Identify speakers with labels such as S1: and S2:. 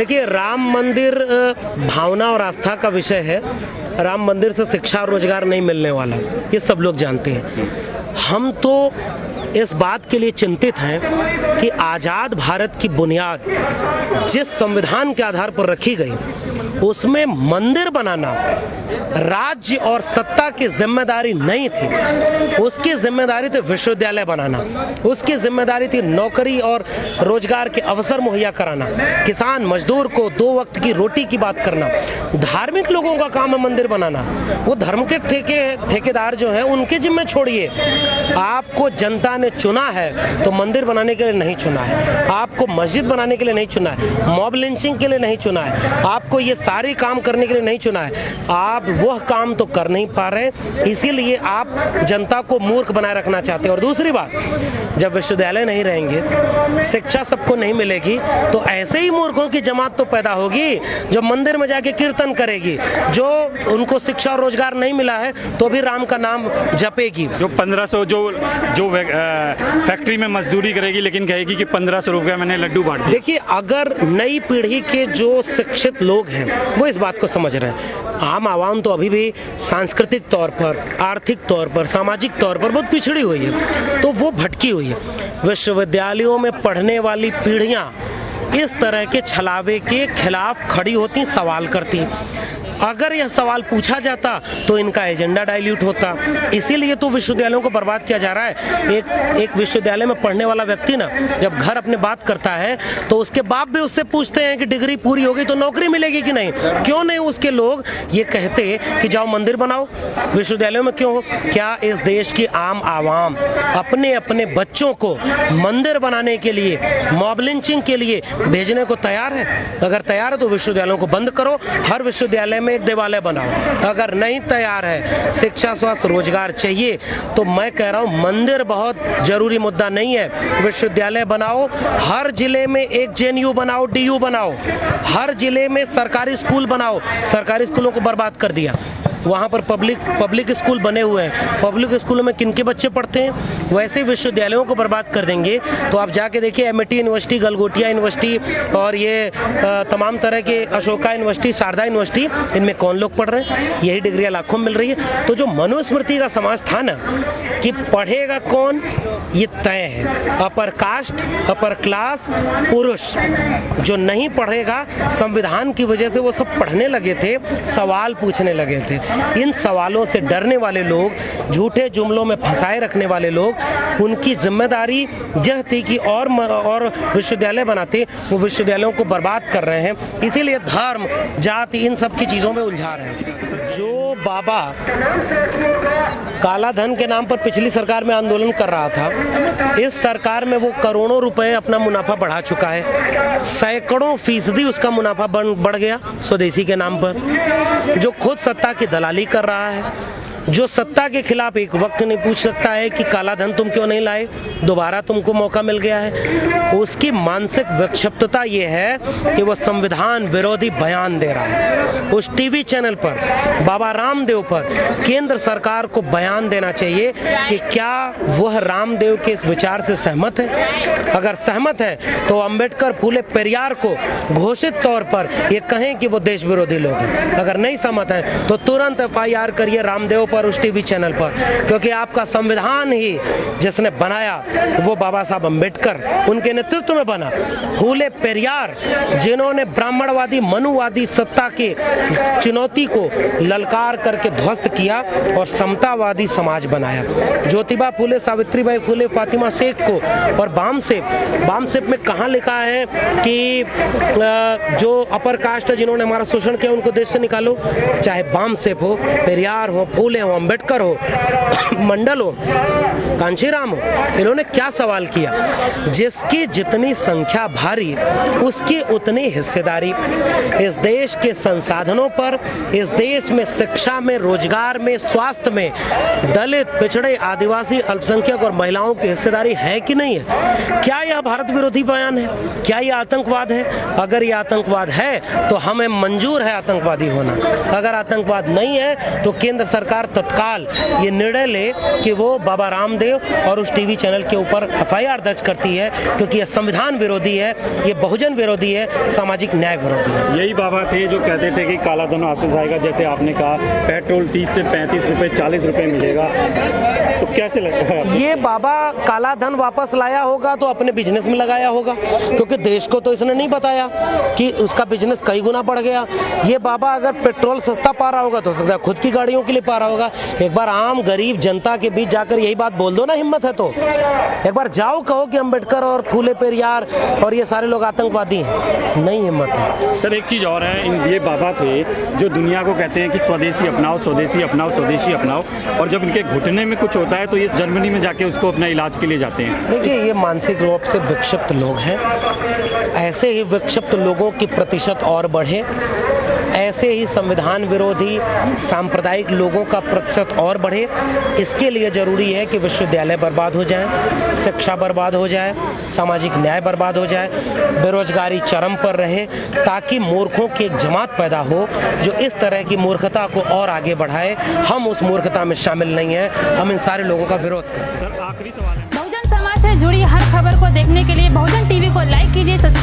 S1: देखिए, राम मंदिर भावना और आस्था का विषय है। राम मंदिर से शिक्षा और रोजगार नहीं मिलने वाला, ये सब लोग जानते हैं। हम तो इस बात के लिए चिंतित हैं कि आज़ाद भारत की बुनियाद जिस संविधान के आधार पर रखी गई, उसमें मंदिर बनाना राज्य और सत्ता की जिम्मेदारी नहीं थी। उसकी जिम्मेदारी थी विश्वविद्यालय बनाना, उसकी जिम्मेदारी थी नौकरी और रोजगार के अवसर मुहैया कराना, किसान मजदूर को 2 वक्त की रोटी की बात करना। धार्मिक लोगों का काम है मंदिर बनाना। वो धर्म के ठेकेदार जो हैं उनके जिम्मे छोड़िए। आपको जनता ने चुना है तो मंदिर बनाने के लिए नहीं चुना है, आपको मस्जिद बनाने के लिए नहीं चुना है, मॉब लिंचिंग के लिए नहीं चुना है, आपको ये सारे काम करने के लिए नहीं चुना है। आप वह काम तो कर नहीं पा रहे, इसीलिए आप जनता को मूर्ख बनाए रखना चाहते हैं। और दूसरी बात, जब विश्वविद्यालय नहीं रहेंगे, शिक्षा सबको नहीं मिलेगी, तो ऐसे ही मूर्खों की जमात तो पैदा होगी जो मंदिर में जाके कीर्तन करेगी, जो उनको शिक्षा और रोजगार नहीं मिला है तो भी राम का नाम जपेगी।
S2: जो 1500 जो फैक्ट्री में मजदूरी करेगी लेकिन कहेगी कि 1500 रुपये मैंने लड्डू बांट दिए।
S1: देखिए, अगर नई पीढ़ी के जो शिक्षित लोग हैं वो इस बात को समझ रहे हैं, आम आवाम तो अभी भी सांस्कृतिक तौर पर, आर्थिक तौर पर, सामाजिक तौर पर बहुत पिछड़ी हुई है, तो वो भटकी हुई है। विश्वविद्यालयों में पढ़ने वाली पीढ़ियां इस तरह के छलावे के खिलाफ खड़ी होती, सवाल करती। अगर यह सवाल पूछा जाता तो इनका एजेंडा डाइल्यूट होता। इसीलिए तो विश्वविद्यालयों को बर्बाद किया जा रहा है। एक विश्वविद्यालय में पढ़ने वाला व्यक्ति ना, जब घर अपने बात करता है तो उसके बाप भी उससे पूछते हैं कि डिग्री पूरी होगी तो नौकरी मिलेगी कि नहीं। क्यों नहीं उसके लोग ये कहते कि जाओ मंदिर बनाओ विश्वविद्यालयों में? क्यों? क्या इस देश की आम आवाम अपने अपने बच्चों को मंदिर बनाने के लिए, मॉब लिंचिंग के लिए भेजने को तैयार है? अगर तैयार है तो विश्वविद्यालयों को बंद करो, हर विश्वविद्यालय में एक देवालय बनाओ। अगर नहीं तैयार है, शिक्षा, स्वास्थ्य, रोजगार चाहिए, तो मैं कह रहा हूं मंदिर बहुत जरूरी मुद्दा नहीं है। विश्वविद्यालय बनाओ, हर जिले में एक जेएनयू बनाओ, डीयू बनाओ, हर जिले में सरकारी स्कूल बनाओ। सरकारी स्कूलों को बर्बाद कर दिया, वहाँ पर पब्लिक स्कूल बने हुए हैं। पब्लिक स्कूलों में किनके बच्चे पढ़ते हैं? वैसे विश्वविद्यालयों को बर्बाद कर देंगे तो आप जाके देखिए, एमआईटी यूनिवर्सिटी, गलगोटिया यूनिवर्सिटी और ये तमाम तरह के, अशोका यूनिवर्सिटी, शारदा यूनिवर्सिटी, इनमें कौन लोग पढ़ रहे हैं? यही डिग्रियाँ लाखों मिल रही है। तो जो मनुस्मृति का समाज था ना कि पढ़ेगा कौन, ये तय है। अपर कास्ट, अपर क्लास, पुरुष जो नहीं पढ़ेगा, संविधान की वजह से वो सब पढ़ने लगे थे, सवाल पूछने लगे थे। इन सवालों से डरने वाले लोग, झूठे जुमलों में फंसाए रखने वाले लोग, उनकी जिम्मेदारी यह थी कि और विश्वविद्यालय बनाते, वो विश्वविद्यालयों को बर्बाद कर रहे हैं। इसीलिए धर्म, जाति, इन सब की चीज़ों में उलझा रहे हैं। जो बाबा काला धन के नाम पर पिछली सरकार में आंदोलन कर रहा था, इस सरकार में वो करोड़ों रुपए अपना मुनाफा बढ़ा चुका है। सैकड़ों फीसदी उसका मुनाफा बढ़ गया स्वदेशी के नाम पर। जो खुद सत्ता की दलाली कर रहा है, जो सत्ता के खिलाफ एक वक्त नहीं पूछ सकता है कि काला धन तुम क्यों नहीं लाए, दोबारा तुमको मौका मिल गया है, उसकी मानसिक विक्षिप्तता ये है कि वो संविधान विरोधी बयान दे रहा है। उस टीवी चैनल पर, बाबा रामदेव पर केंद्र सरकार को बयान देना चाहिए कि क्या वह रामदेव के इस विचार से सहमत है। अगर सहमत है तो अम्बेडकर, फूले, पेरियार को घोषित तौर पर ये कहें कि वो देश विरोधी लोग हैं। अगर नहीं सहमत है तो तुरंत FIR करिए रामदेव पर, उस टीवी चैनल पर, क्योंकि आपका संविधान ही जिसने बनाया वो बाबा साहब अम्बेडकर, उनके नेतृत्व में बना। फूले, पेरियार जिन्होंने ब्राह्मणवादी, मनुवादी सत्ता के चुनौती को ललकार करके ध्वस्त किया और समतावादी समाज बनाया। ज्योतिबा फूले, सावित्रीबाई फूले, फातिमा शेख को, और बामसेप में कहाँ लिखा है कि जो अपर कास्ट है, जिन्होंने हमारा शोषण किया, उनको देश से निकालो? चाहे बामसेप हो, पेरियार हो, फूले हो, अम्बेडकर हो, मंडल हो, कांशीराम हो, इन्होंने क्या सवाल किया? जिसकी जितनी संख्या भारी, उसकी उतनी हिस्सेदारी। इस देश के संसाधनों पर, इस देश में शिक्षा में, रोजगार में, स्वास्थ्य में दलित, पिछड़े, आदिवासी, अल्पसंख्यक और महिलाओं की हिस्सेदारी है कि नहीं है? क्या यह भारत विरोधी बयान है? क्या यह आतंकवाद है? अगर यह आतंकवाद है तो हमें मंजूर है आतंकवादी होना। अगर आतंकवाद नहीं है तो केंद्र सरकार तत्काल ये निर्णय ले कि वो बाबा रामदेव और उस टीवी चैनल के ऊपर एफआईआर दर्ज करती है, क्योंकि ये संविधान विरोधी है, ये बहुजन विरोधी है, सामाजिक न्याय विरोधी है।
S2: यही बाबा थे जो कहते थे कि काला धन वापस आएगा, जैसे आपने कहा पेट्रोल 30 से 35 रुपए 40 रुपए मिलेगा, तो कैसे लगता है?
S1: ये बाबा काला धन वापस लाया होगा तो अपने बिजनेस में लगाया होगा, क्योंकि देश को तो इसने नहीं बताया कि उसका बिजनेस कई गुना बढ़ गया। ये बाबा अगर पेट्रोल सस्ता पा रहा होगा तो सकता है खुद की गाड़ियों के लिए पा रहा होगा। एक बार आम गरीब जनता के बीच जाकर यही बात बोल दो ना, हिम्मत है तो एक बार जाओ, कहो कि अम्बेडकर और फूले पेरियार और ये सारे लोग आतंकवादी हैं। नहीं हिम्मत है।
S2: सर एक चीज़ और है, ये बाबा थे जो दुनिया को कहते हैं कि स्वदेशी अपनाओ, स्वदेशी अपनाओ, स्वदेशी अपनाओ, और जब इनके घुटने में कुछ होता है तो ये जर्मनी में जाके उसको अपना इलाज के लिए जाते हैं।
S1: देखिए, ये मानसिक रूप से विक्षिप्त लोग हैं। ऐसे ही विक्षिप्त लोगों की प्रतिशत और बढ़े, ऐसे ही संविधान विरोधी सांप्रदायिक लोगों का प्रतिशत और बढ़े। इसके लिए ज़रूरी है कि विश्वविद्यालय बर्बाद हो जाए, शिक्षा बर्बाद हो जाए, सामाजिक न्याय बर्बाद हो जाए, बेरोजगारी चरम पर रहे, ताकि मूर्खों की एक जमात पैदा हो जो इस तरह की मूर्खता को और आगे बढ़ाए। हम उस मूर्खता में शामिल नहीं हैं, हम इन सारे लोगों का विरोध करें।
S2: सर आखिरी सवाल है,
S3: बहुजन समाज से जुड़ी हर खबर को देखने के लिए बहुजन टीवी को लाइक कीजिए, सब्सक्राइब